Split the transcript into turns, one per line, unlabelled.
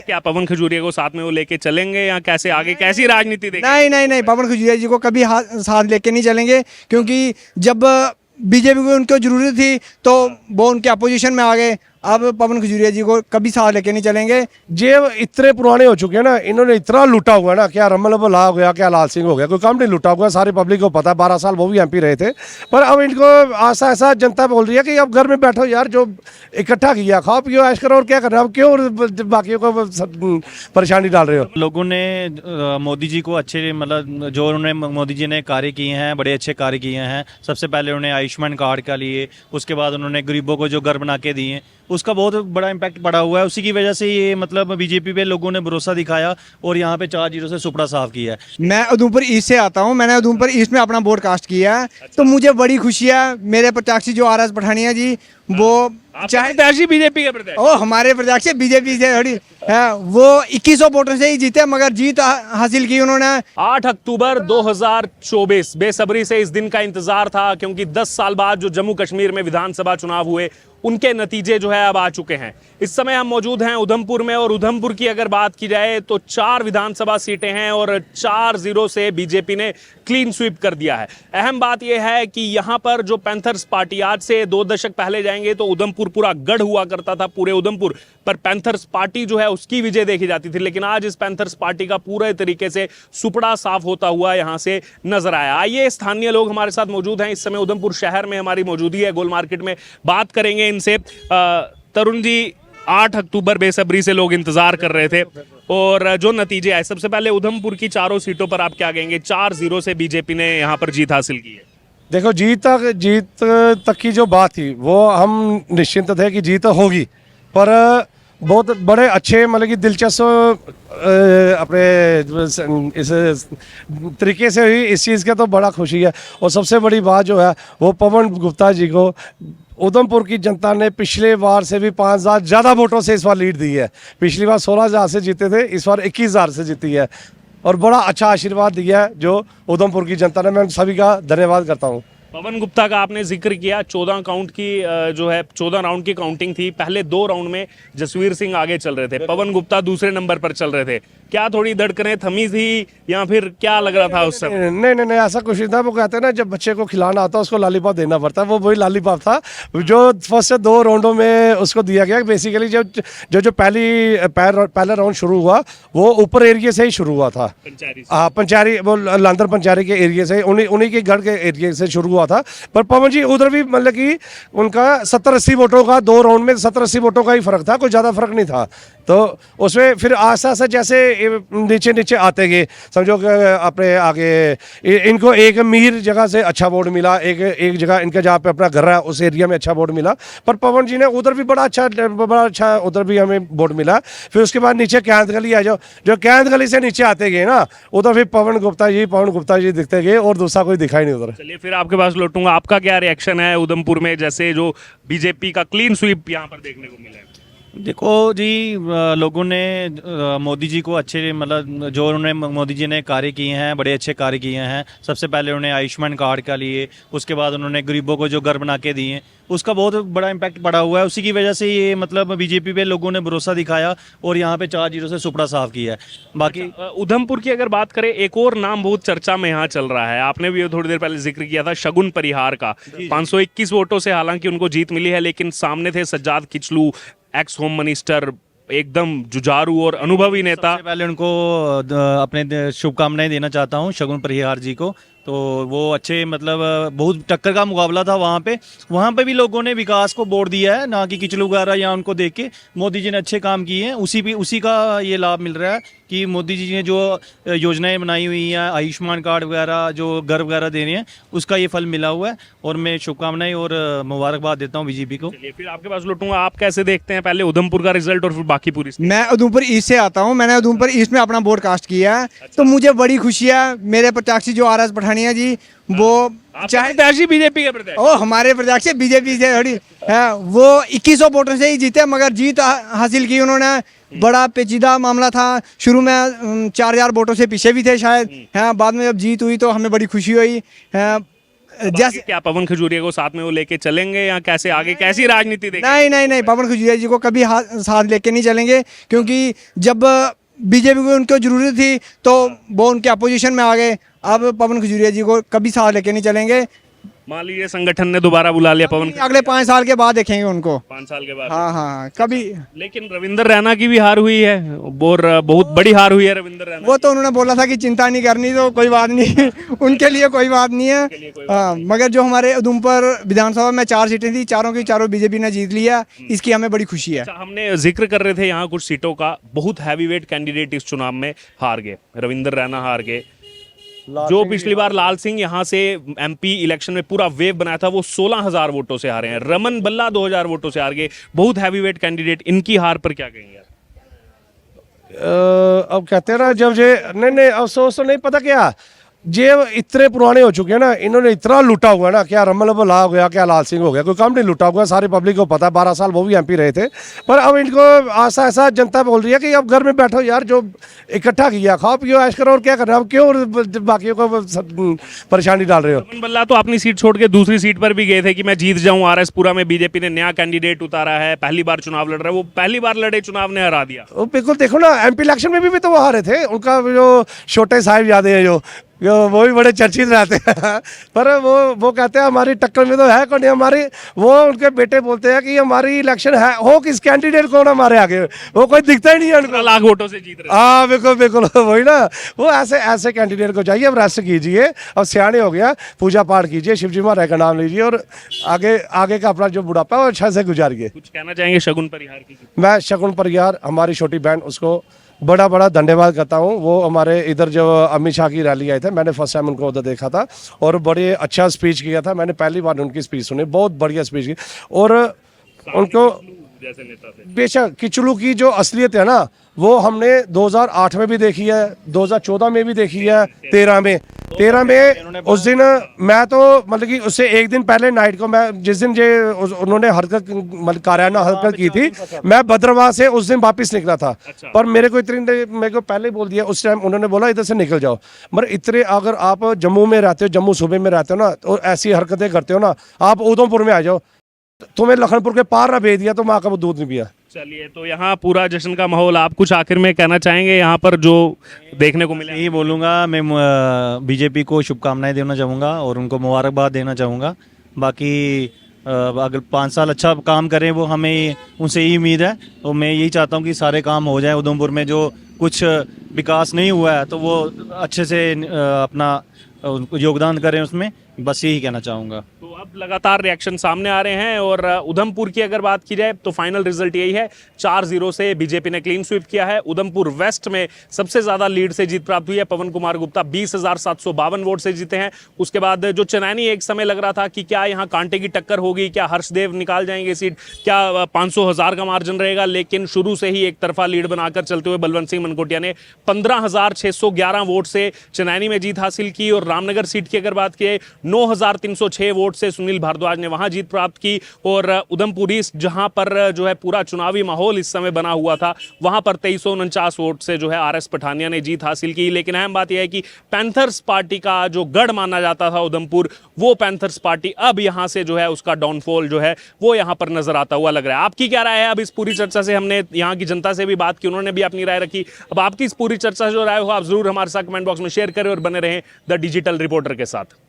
क्या पवन खजूरिया को साथ में वो लेके चलेंगे या कैसे आगे कैसी राजनीति देखेंगे?
नहीं नहीं नहीं, पवन खजूरिया जी को कभी साथ लेके नहीं चलेंगे, क्योंकि जब बीजेपी को उनको जरूरत थी तो वो उनके अपोजिशन में आ गए। अब पवन खजूरिया जी को कभी साथ लेके नहीं चलेंगे।
ये इतने पुराने हो चुके हैं ना, इन्होंने इतना लूटा हुआ है ना, क्या रमन भला हो गया, क्या लाल सिंह हो गया, कोई काम नहीं लूटा हुआ, सारी पब्लिक को पता है। 12 साल वो भी एमपी रहे थे। पर अब इनको ऐसा ऐसा जनता बोल रही है कि अब घर में बैठो यार, जो इकट्ठा किया खाओ पियो ऐश करो, और क्या करना, अब क्यों बाकियों को परेशानी डाल रहे हो।
लोगों ने मोदी जी को अच्छे मतलब जो उन्होंने मोदी जी ने कार्य किए हैं, बड़े अच्छे कार्य किए हैं। सबसे पहले उन्होंने आयुष्मान कार्ड का लिए, उसके बाद उन्होंने गरीबों को जो घर बना के दिए, उसका बहुत बड़ा इम्पैक्ट पड़ा हुआ है। उसी की वजह से ये मतलब बीजेपी पे लोगों ने भरोसा दिखाया और यहाँ पे 4-0 से सुपड़ा साफ किया है।
मैं उधमपुर ईस्ट से आता हूँ, मैंने उधमपुर ईस्ट में अपना बोर्ड कास्ट किया है। तो मुझे बड़ी खुशी है, मेरे प्रत्याशी जो RS पठानिया जी, वो चाहे
प्रत्याशी बीजेपी के प्रत्याशी
ओ हमारे प्रत्याशी बीजेपी से थोड़ी है, वो 2100 वोटों से ही जीते, मगर जीत हासिल की उन्होंने।
8 अक्टूबर 2024 बेसब्री से इस दिन का इंतजार था, क्योंकि 10 साल बाद जो जम्मू कश्मीर में विधानसभा चुनाव हुए उनके नतीजे जो है अब आ चुके हैं। इस समय हम मौजूद हैं उधमपुर में, और उधमपुर की अगर बात की जाए तो 4 विधानसभा सीटें हैं और 4-0 से बीजेपी ने क्लीन स्वीप कर दिया है। अहम बात यह है कि यहां पर जो पैंथर्स पार्टी, आज से 2 दशक पहले जाएंगे तो उधमपुर पूरा गढ़ हुआ करता था, पूरे उधमपुर पर पैंथर्स पार्टी जो है उसकी विजय देखी जाती थी, लेकिन आज इस पैंथर्स पार्टी का पूरे तरीके से सुपड़ा साफ होता हुआ यहां से नजर आया। आइए, स्थानीय लोग हमारे साथ मौजूद हैं इस समय उधमपुर शहर में, हमारी मौजूदगी है गोल मार्केट में, बात करेंगे इनसे। तरुण जी, 8 अक्टूबर बेसब्री से लोग इंतजार कर रहे थे और जो नतीजे आए, सबसे पहले उधमपुर की 4 सीटों पर आप क्या कहेंगे? 4-0 से बीजेपी ने यहां पर जीत हासिल की है।
देखो, जीत तक की जो बात थी वो हम निश्चिंत थे कि जीत होगी, पर बहुत बड़े अच्छे मतलब कि दिलचस्प अपने इस तरीके से हुई, इस चीज़ का तो बड़ा खुशी है। और सबसे बड़ी बात जो है वो पवन गुप्ता जी को उधमपुर की जनता ने पिछले बार से भी 5000 ज़्यादा वोटों से इस बार लीड दी है। पिछली बार 16000 से जीते थे, इस बार 21000 से जीती है, और बड़ा अच्छा आशीर्वाद दिया है जो उधमपुर की जनता ने। मैं सभी का धन्यवाद करता हूँ।
पवन गुप्ता का आपने जिक्र किया, 14 काउंट की जो है 14 राउंड की काउंटिंग थी। पहले 2 राउंड में जसवीर सिंह आगे चल रहे थे, पवन गुप्ता दूसरे नंबर पर चल रहे थे। क्या थोड़ी धड़कनें थमी थी या फिर क्या लग रहा था उस समय?
नहीं नहीं नहीं, ऐसा कुछ नहीं था। वो कहते हैं ना, जब बच्चे को खिलाना आता है उसको लॉलीपॉप देना पड़ता है, वो वही लॉलीपॉप था जो फर्स्ट 2 राउंडों में उसको दिया गया। बेसिकली जो पहला राउंड शुरू हुआ वो ऊपर एरिया से ही शुरू हुआ था। हाँ, पंचारी, वो लांदर पंचारी के एरिया से, उन्हीं के गढ़ के एरिया से शुरू हुआ था। पर पवन जी उधर भी मतलब कि उनका 70-80 वोटों का 2 राउंड में 70-80 वोटों का ही फर्क था, कोई ज़्यादा फर्क नहीं था। तो उसमें फिर आस्ते आस्ते जैसे नीचे नीचे आते गए, समझो कि अपने आगे इनको एक मीर जगह से अच्छा वोट मिला, एक जगह इनका जहाँ पे अपना घर है उस एरिया में अच्छा वोट मिला। पर पवन जी ने उधर भी बड़ा अच्छा उधर भी हमें वोट मिला। फिर उसके बाद नीचे कैंत गली है, जो कैंत गली से नीचे आते गए ना, उधर फिर पवन गुप्ता जी दिखते गए और दूसरा कोई दिखाई नहीं उधर।
चलिए, फिर आपके पास लौटूंगा। आपका क्या रिएक्शन है उधमपुर में, जैसे जो बीजेपी का क्लीन स्वीप यहाँ पर देखने को मिला है?
देखो जी, लोगों ने मोदी जी को अच्छे मतलब जो उन्होंने मोदी जी ने कार्य किए हैं, बड़े अच्छे कार्य किए हैं। सबसे पहले उन्होंने आयुष्मान कार्ड का लिए, उसके बाद उन्होंने गरीबों को जो घर बना के दिए, उसका बहुत बड़ा इम्पैक्ट पड़ा हुआ है। उसी की वजह से ये मतलब बीजेपी पे लोगों ने भरोसा दिखाया और यहाँ पे 4-0 से सुपड़ा साफ किया है। बाकी
उधमपुर की अगर बात करें, एक और नाम बहुत चर्चा में यहाँ चल रहा है, आपने भी थोड़ी देर पहले जिक्र किया था, शगुन परिहार का। 521 वोटों से हालांकि उनको जीत मिली है, लेकिन सामने थे Sajjad Kichloo, ex home minister, एकदम जुझारू और अनुभवी नेता।
सबसे पहले उनको अपने शुभकामनाएं देना चाहता हूँ शगुन परिहार जी को। तो वो अच्छे मतलब बहुत टक्कर का मुकाबला था वहाँ पे भी लोगों ने विकास को वोट दिया है, ना कि किचलू वगैरह या उनको देख के। मोदी जी ने अच्छे काम किए हैं, उसी का ये लाभ मिल रहा है कि मोदी जी ने जो योजनाएं बनाई हुई हैं, आयुष्मान कार्ड वगैरह, जो घर वगैरह दे रहे हैं, उसका ये फल मिला हुआ है। और मैं शुभकामनाएं और मुबारकबाद देता हूँ बीजेपी को।
फिर आपके पास लौटूंगा, आप कैसे देखते हैं पहले उधमपुर का रिजल्ट और फिर बाकी पूरी?
मैं उधमपुर ईस्ट से आता हूँ, मैंने उधमपुर ईस्ट में अपना बोर्ड कास्ट किया है। तो मुझे बड़ी खुशी है, मेरे प्रत्याशी जो RS पठानिया जी, वो
चाहे प्रत्याशी बीजेपी के प्रत्याशी,
ओ हमारे प्रत्याशी बीजेपी से थोड़ी है, वो 2100 वोटों से ही जीते, मगर जीत हासिल की उन्होंने। बड़ा पेचीदा मामला था, शुरू में 4000 वोटों से पीछे भी थे शायद, है। बाद में जब जीत हुई तो हमें बड़ी खुशी हुई है। जैसे
क्या पवन खजूरिया को साथ में वो लेके चलेंगे या कैसे आगे कैसी राजनीति देखेंगे?
नहीं पवन खजूरिया जी को कभी साथ लेके नहीं चलेंगे, क्योंकि जब बीजेपी को उनको जरूरत थी तो वो उनके अपोजिशन में आ गए। अब पवन खजूरिया जी को कभी साथ लेके नहीं चलेंगे।
मान लीजिए संगठन ने दोबारा बुला लिया पवन,
अगले 5 साल के बाद देखेंगे उनको।
5 साल के बाद।
हाँ कभी।
लेकिन रविंदर रैना की भी हार हुई है और बहुत बड़ी हार हुई है रविंदर रैना।
वो तो उन्होंने बोला था कि चिंता नहीं करनी, तो कोई बात नहीं उनके लिए कोई बात नहीं है। हाँ, मगर जो हमारे उधमपुर विधानसभा में 4 सीटें थी, चारों की चारों बीजेपी ने जीत लिया, इसकी हमें बड़ी खुशी है।
अच्छा, हमने जिक्र कर रहे थे यहाँ कुछ सीटों का, बहुत हैवीवेट कैंडिडेट इस चुनाव में हार गए। रविंदर रैना हार गए, जो पिछली बार लाल सिंह यहाँ से एमपी इलेक्शन में पूरा वेव बनाया था वो 16,000 वोटों से हारे हैं। रमन बल्ला 2,000 वोटों से हार गए, बहुत हैवीवेट कैंडिडेट। इनकी हार पर क्या कहेंगे यार?
अब कहते हैं ना, जब ये नहीं अफसोस तो नहीं, पता क्या, ये इतने पुराने हो चुके हैं ना, इन्होंने इतना लूटा हुआ है ना, क्या रमन बल्ला हो गया, क्या लाल सिंह हो गया, कोई काम नहीं लूटा हुआ, सारी पब्लिक को पता है। 12 साल वो भी एमपी रहे थे। पर अब इनको ऐसा जनता बोल रही है कि अब घर में बैठो यार, जो इकट्ठा किया खाओ पियो ऐश करो, और क्या कर रहे हो, अब क्यों बाकियों को परेशानी डाल रहे हो?
रमन बल्ला तो अपनी सीट छोड़ के दूसरी सीट पर भी गए थे कि मैं जीत जाऊं। आरएसपुरा में बीजेपी ने नया कैंडिडेट उतारा है, पहली बार चुनाव लड़ रहा है, वो पहली बार लड़े, चुनाव ने हरा दिया।
वो बिल्कुल देखो ना, एमपी इलेक्शन में भी तो वो हारे थे। उनका जो छोटे साहिब यादें हैं, जो वो भी बड़े चर्चित रहते हैं पर वो कहते हैं हमारी टक्कर में तो है कौन, हमारी, वो उनके बेटे बोलते हैं कि हमारी इलेक्शन है हो किस कैंडिडेट कौन हमारे आगे, वो कोई दिखता ही नहीं है उनको।
15 लाख वोटों से जीत रहे।
हाँ बिल्कुल वही ना, वो ऐसे कैंडिडेट को चाहिए। अब रेस्ट कीजिए, अब सियाने हो गया, पूजा पाठ कीजिए, शिवजी महाराज का नाम लीजिए, और आगे का अपना जो बुढ़ापा है वो अच्छा से गुजारिए।
कुछ कहना चाहेंगे शगुन परिहार की?
मैं शगुन परिहार, हमारी छोटी बहन, उसको बड़ा धन्यवाद करता हूँ। वो हमारे इधर जो अमित शाह की रैली आई था, मैंने फर्स्ट टाइम उनको उधर देखा था और बड़े अच्छा स्पीच किया था। मैंने पहली बार उनकी स्पीच सुनी, बहुत बढ़िया स्पीच की। और उनको
जैसे नेता थे,
बेशक किचलू की जो असलियत है ना, वो हमने 2008 में भी देखी है, 2014 में भी देखी है, 13 में उस दिन मैं तो मतलब कि उससे एक दिन पहले नाइट को, मैं जिस दिन उन्होंने हरकत मतलब कार्यान्वयन हरकत की थी, मैं भद्रवाह से उस दिन वापस निकला था। पर मेरे को पहले बोल दिया उस टाइम, उन्होंने बोला इधर से निकल जाओ। मगर इतने अगर आप जम्मू में रहते हो, जम्मू सूबे में रहते हो ना, तो ऐसी हरकतें करते हो ना, आप उधमपुर में आ जाओ, तुम्हें लखनपुर के पार ना भेज दिया तो माँ का वो दूध नहीं पिया।
चलिए, तो यहाँ पूरा जश्न का माहौल, आप कुछ आखिर में कहना चाहेंगे यहाँ पर जो देखने को मिला?
यही बोलूँगा, मैं बीजेपी को शुभकामनाएं देना चाहूँगा और उनको मुबारकबाद देना चाहूँगा। बाकी अगर 5 साल अच्छा काम करें, वो हमें उनसे ही उम्मीद है। तो मैं यही चाहता हूँ कि सारे काम हो जाए उधमपुर में, जो कुछ विकास नहीं हुआ है तो वो अच्छे से अपना योगदान करें उसमें, बस यही कहना चाहूँगा।
तो अब लगातार रिएक्शन सामने आ रहे हैं और उधमपुर की अगर बात की जाए तो फाइनल रिजल्ट यही है, 4-0 से बीजेपी ने क्लीन स्वीप किया है। उधमपुर वेस्ट में सबसे ज्यादा लीड से जीत प्राप्त हुई है। पवन कुमार गुप्ता 20,752 वोट से जीते हैं। उसके बाद जो चनैनी, एक समय लग रहा था कि क्या यहाँ कांटे की टक्कर होगी, क्या हर्षदेव निकाल जाएंगे सीट, क्या 500,000 का मार्जिन रहेगा, लेकिन शुरू से ही एक तरफा लीड बनाकर चलते हुए बलवंत सिंह मनकोटिया ने 15,611 वोट से चनैनी में जीत हासिल की। और रामनगर सीट की अगर बात की, 9,306 वोट से सुनील भारद्वाज ने वहां जीत प्राप्त की। और उधमपुर ईस्ट, जहां पर जो है पूरा चुनावी माहौल इस समय बना हुआ था, वहां पर 2349 वोट से जो है आरएस पठानिया ने जीत हासिल की। लेकिन अहम बात यह है कि पैंथर्स पार्टी का जो गढ़ माना जाता था उधमपुर, वो पैंथर्स पार्टी अब यहां से जो है उसका डाउनफॉल जो है वो यहां पर नजर आता हुआ लग रहा है। आपकी क्या राय है? अब इस पूरी चर्चा से हमने यहाँ की जनता से भी बात की, उन्होंने भी अपनी राय रखी। अब आपकी इस पूरी चर्चा से जो राय हो, आप जरूर हमारे साथ कमेंट बॉक्स में शेयर करें और बने रहें द डिजिटल रिपोर्टर के साथ।